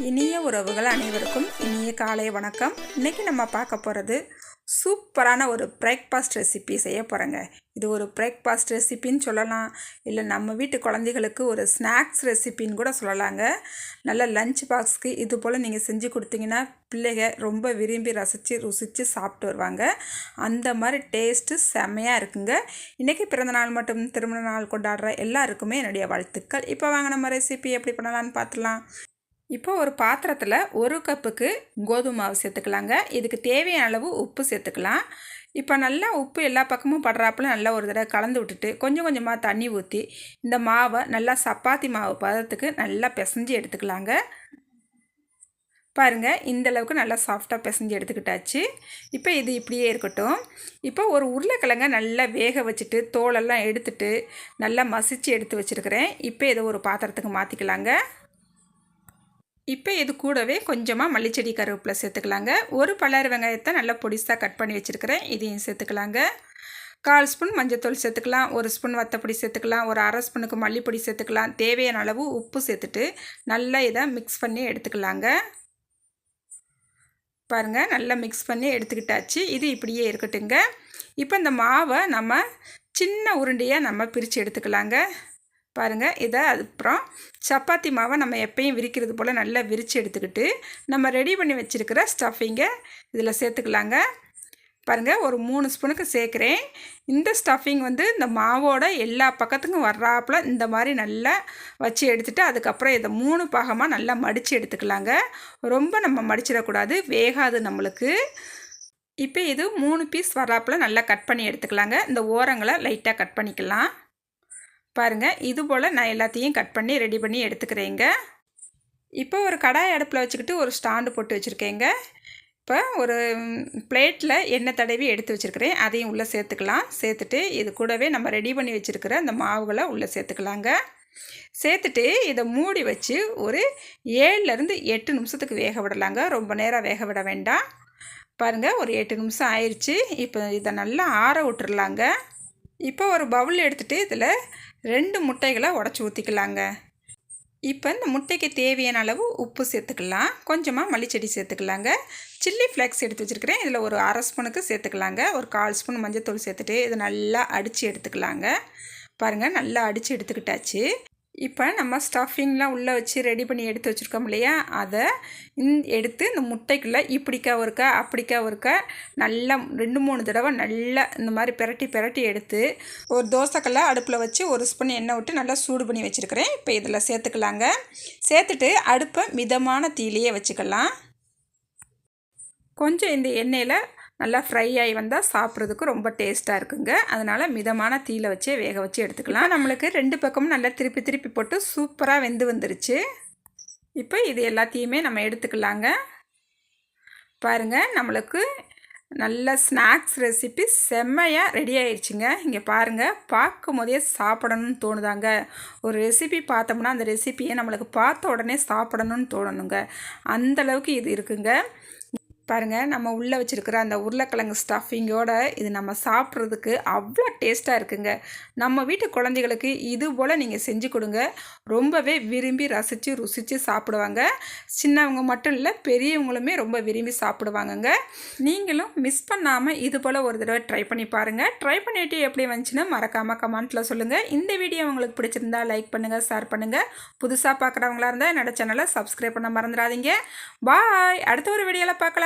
இனிய உறவுகள் அனைவருக்கும் இனிய காலை வணக்கம். இன்றைக்கி நம்ம பார்க்க போகிறது சூப்பரான ஒரு பிரேக்ஃபாஸ்ட் ரெசிபி செய்ய போகிறேங்க. இது ஒரு பிரேக்ஃபாஸ்ட் ரெசிப்பின்னு சொல்லலாம், இல்லை நம்ம வீட்டு குழந்தைகளுக்கு ஒரு ஸ்நாக்ஸ் ரெசிப்பின்னு கூட சொல்லலாங்க. நல்ல லஞ்ச் பாக்ஸ்க்கு இது போல் நீங்கள் செஞ்சு கொடுத்தீங்கன்னா பிள்ளைங்க ரொம்ப விரும்பி ருசித்து சாப்பிட்டு வருவாங்க. அந்த மாதிரி டேஸ்ட்டு செம்மையாக இருக்குங்க. இன்றைக்கி பிறந்தநாள் மற்றும் திருமண நாள் கொண்டாடுற எல்லாருக்குமே என்னுடைய வாழ்த்துக்கள். இப்போ வாங்க நம்ம ரெசிபி எப்படி பண்ணலான்னு பார்த்துலாம். இப்போ ஒரு பாத்திரத்தில் 1 கப்புக்கு கோதுமை மாவு சேர்த்துக்கலாங்க. இதுக்கு தேவையான அளவு உப்பு சேர்த்துக்கலாம். இப்போ நல்லா உப்பு எல்லா பக்கமும் படுறாப்புல நல்லா ஒரு தடவை கலந்து விட்டுட்டு கொஞ்சம் கொஞ்சமாக தண்ணி ஊற்றி இந்த மாவை நல்லா சப்பாத்தி மாவு பதத்துக்கு நல்லா பிசைஞ்சு எடுத்துக்கலாங்க. பாருங்கள், இந்தளவுக்கு நல்லா சாஃப்டாக பிசைஞ்சு எடுத்துக்கிட்டாச்சு. இப்போ இது இப்படியே இருக்கட்டும். இப்போ ஒரு உருளைக்கிழங்க நல்லா வேக வச்சுட்டு தோலெல்லாம் எடுத்துட்டு நல்லா மசிச்சு எடுத்து வச்சுருக்கிறேன். இப்போ இதை ஒரு பாத்திரத்துக்கு மாற்றிக்கலாங்க. இப்போ இது கூடவே கொஞ்சமாக மல்லிச்செடி கருவேப்பிலை சேர்த்துக்கலாங்க. ஒரு பல்லாரி வெங்காயத்தை நல்லா பொடிசாக கட் பண்ணி வச்சுருக்கிறேன், இதையும் சேர்த்துக்கலாங்க. 1/4 ஸ்பூன் மஞ்சள்தூள் சேர்த்துக்கலாம், 1 ஸ்பூன் வத்தப்பொடி சேர்த்துக்கலாம், ஒரு 1/2 ஸ்பூனுக்கு மல்லிப்பொடி சேர்த்துக்கலாம். தேவையான அளவு உப்பு சேர்த்துட்டு நல்லா இதை மிக்ஸ் பண்ணி எடுத்துக்கலாங்க. பாருங்கள், நல்லா மிக்ஸ் பண்ணி எடுத்துக்கிட்டாச்சு. இது இப்படியே இருக்கட்டுங்க. இப்போ இந்த மாவை நம்ம சின்ன உருண்டையாக நம்ம பிரித்து எடுத்துக்கலாங்க. பாருங்கள், இதை அதுக்கப்புறம் சப்பாத்தி மாவை நம்ம எப்பயும் விரிக்கிறது போல் நல்லா விரித்து எடுத்துக்கிட்டு நம்ம ரெடி பண்ணி வச்சுருக்கிற ஸ்டஃபிங்கை இதில் சேர்த்துக்கலாங்க. பாருங்கள், ஒரு 3 ஸ்பூனுக்கு சேர்க்குறேன். இந்த ஸ்டஃபிங் இந்த மாவோட எல்லா பக்கத்துக்கும் வர்றாப்புல இந்த மாதிரி நல்லா வச்சு எடுத்துகிட்டு அதுக்கப்புறம் இதை 3 பாகமாக நல்லா மடித்து எடுத்துக்கலாங்க. ரொம்ப நம்ம மடிச்சிடக்கூடாது, வேகாது நம்மளுக்கு. இப்போ இது 3 பீஸ் வர்றாப்புல நல்லா கட் பண்ணி எடுத்துக்கலாங்க. இந்த ஓரங்களை லைட்டாக கட் பண்ணிக்கலாம். பாருங்கள், இது போல் நான் எல்லாத்தையும் கட் பண்ணி ரெடி பண்ணி எடுத்துக்கிறேங்க. இப்போ ஒரு கடாய் அடுப்பில் வச்சுக்கிட்டு ஒரு ஸ்டாண்டு போட்டு வச்சுருக்கேங்க. இப்போ ஒரு பிளேட்டில் எண்ணெய் தடவி எடுத்து வச்சுருக்கிறேன், அதையும் உள்ளே சேர்த்துக்கலாம். சேர்த்துட்டு இது கூடவே நம்ம ரெடி பண்ணி வச்சுருக்கிற அந்த மாவுகளை உள்ளே சேர்த்துக்கலாங்க. சேர்த்துட்டு இதை மூடி வச்சு ஒரு 7லேருந்து 8 நிமிஷத்துக்கு வேக விடலாங்க. ரொம்ப நேரம் வேக விட வேண்டாம். பாருங்கள், ஒரு 8 நிமிஷம் ஆயிடுச்சு. இப்போ இதை நல்லா ஆற விட்டுறலாங்க. இப்போ ஒரு பவுல் எடுத்துகிட்டு இதில் 2 முட்டைகளை உடச்சி ஊற்றிக்கலாங்க. இப்போ இந்த முட்டைக்கு தேவையான அளவு உப்பு சேர்த்துக்கலாம், கொஞ்சமாக மல்லிச்செடி சேர்த்துக்கலாங்க. சில்லி ஃப்ளேக்ஸ் எடுத்து வச்சுருக்கிறேன், இதில் ஒரு 1/2 ஸ்பூனுக்கு சேர்த்துக்கலாங்க. ஒரு 1/4 ஸ்பூன் மஞ்சள் சேர்த்துட்டு இதை நல்லா அடித்து எடுத்துக்கலாங்க. பாருங்கள், நல்லா அடித்து எடுத்துக்கிட்டாச்சு. இப்போ நம்ம ஸ்டஃபிங்லாம் உள்ளே வச்சு ரெடி பண்ணி எடுத்து வச்சுருக்கோம் இல்லையா, அதை எடுத்து இந்த முட்டைக்குள்ளே இப்படிக்கா ஒருக்கா அப்படிக்கா ஒருக்கா நல்லா 2-3 தடவை நல்லா இந்த மாதிரி பிரட்டி எடுத்து ஒரு தோசைக்கல்லை அடுப்பில் வச்சு 1 ஸ்பூன் எண்ணெய் விட்டு நல்லா சூடு பண்ணி வச்சுருக்கிறேன். இப்போ இதில் சேர்த்துக்கலாங்க. சேர்த்துட்டு அடுப்பை மிதமான தீயிலேயே வச்சுக்கலாம். கொஞ்சம் இந்த எண்ணெயில் நல்லா ஃப்ரை ஆகி வந்தால் சாப்பிட்றதுக்கு ரொம்ப டேஸ்ட்டாக இருக்குங்க. அதனால் மிதமான தீயில் வச்சே வேக வச்சு எடுத்துக்கலாம். நம்மளுக்கு 2 பக்கமும் நல்லா திருப்பி போட்டு சூப்பராக வெந்து வந்துருச்சு. இப்போ இது எல்லாத்தையுமே நம்ம எடுத்துக்கலாங்க. பாருங்கள், நம்மளுக்கு நல்ல ஸ்நாக்ஸ் ரெசிபி செம்மையாக ரெடி ஆயிடுச்சுங்க. இங்கே பாருங்கள், பார்க்கும் போதே சாப்பிடணும்னு தோணுதாங்க. ஒரு ரெசிபி பார்த்தோம்னா அந்த ரெசிப்பியை நம்மளுக்கு பார்த்த உடனே சாப்பிடணும்னு தோணணுங்க. அந்தளவுக்கு இது இருக்குங்க. பாருங்கள், நம்ம உள்ளே வச்சுருக்கிற அந்த உருளைக்கிழங்கு ஸ்டஃபிங்கோட இது நம்ம சாப்பிட்றதுக்கு அவ்வளோ டேஸ்ட்டாக இருக்குங்க. நம்ம வீட்டு குழந்தைகளுக்கு இது போல் நீங்கள் செஞ்சு கொடுங்க, ரொம்பவே விரும்பி ருசித்து சாப்பிடுவாங்க. சின்னவங்க மட்டும் இல்லை, பெரியவங்களுமே ரொம்ப விரும்பி சாப்பிடுவாங்கங்க. நீங்களும் மிஸ் பண்ணாமல் இது போல் ஒரு தடவை ட்ரை பண்ணி பாருங்கள். ட்ரை பண்ணிவிட்டு எப்படி வந்துச்சுன்னு மறக்காமல் கமெண்ட்டில் சொல்லுங்கள். இந்த வீடியோ உங்களுக்கு பிடிச்சிருந்தா லைக் பண்ணுங்கள், ஷேர் பண்ணுங்கள். புதுசாக பார்க்குறவங்களா இருந்தால் என்னோட சேனலை சப்ஸ்கிரைப் பண்ண மறந்துடாதீங்க. பாய், அடுத்த ஒரு வீடியோவில் பார்க்கலாம்.